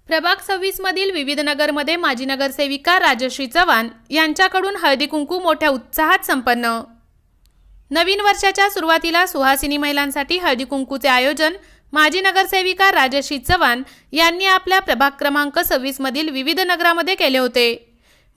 प्रभाग 26 मधील विविध नगरमध्ये माजी नगरसेविका राजश्री चव्हाण यांच्याकडून हळदी कुंकू मोठ्या उत्साहात संपन्न। नवीन वर्षाच्या सुरुवातीला सुहासिनी महिलांसाठी हळदी कुंकूचे आयोजन माजी नगरसेविका राजश्री चव्हाण यांनी आपल्या प्रभाग क्रमांक 26 मधील विविध नगरामध्ये केले होते।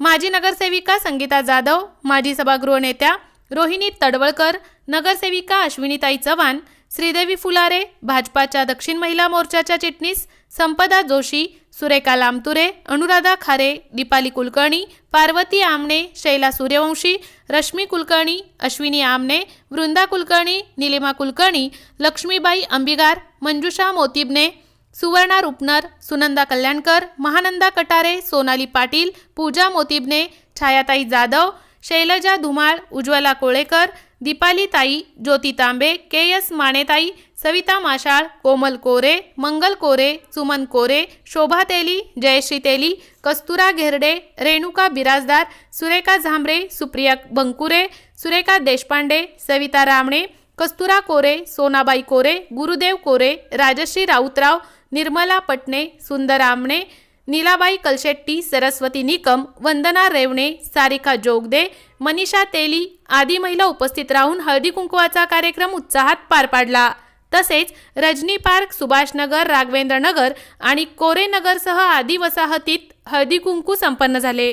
माजी नगरसेविका संगीता जाधव, माजी सभागृह नेत्या रोहिणी तडवळकर, नगरसेविका अश्विनीताई चव्हाण, श्रीदेवी फुलारे, भाजपाच्या दक्षिण महिला मोर्चाच्या चिटणीस संपदा जोशी, सुरेखा लामतुरे, अनुराधा खारे, दीपाली कुलकर्णी, पार्वती आमने, शैला सूर्यवंशी, रश्मी कुलकर्णी, अश्विनी आमने, वृंदा कुलकर्णी, नीलिमा कुलकर्णी, लक्ष्मीबाई अंबिगार, मंजुषा मोतिबने, सुवर्णा रुपनर, सुनंदा कल्याणकर, महानंदा कटारे, सोनाली पाटील, पूजा मोतिबने, छायाताई जाधव, शैलजा धुमाळ, उज्ज्वला कोळेकर, दीपाली ताई, ज्योती तांबे, के.एस. मानेताई, सविता माशाळ, कोमल कोरे, मंगल कोरे, सुमन कोरे, शोभा तेली, जयश्री तेली, कस्तुरा घेरडे, रेणुका बिराजदार, सुरेखा झांबरे, सुप्रिया बंकुरे, सुरेखा देशपांडे, सविता रामणे, कस्तुरा कोरे, सोनाबाई कोरे, गुरुदेव कोरे, राजश्री राऊतराव, निर्मला पटणे, सुंदर आमणे, नीलाबाई कलशेट्टी, सरस्वती निकम, वंदना रेवणे, सारिका जोगदे, मनीषा तेली आदी महिला उपस्थित राहून हळदी कुंकवाचा कार्यक्रम उत्साहात पार पाडला। तसेच रजनी पार्क, सुभाष नगर, राघवेंद्र नगर आणि कोरे नगरसह आदी वसाहतीत हळदी कुंकू संपन्न झाले।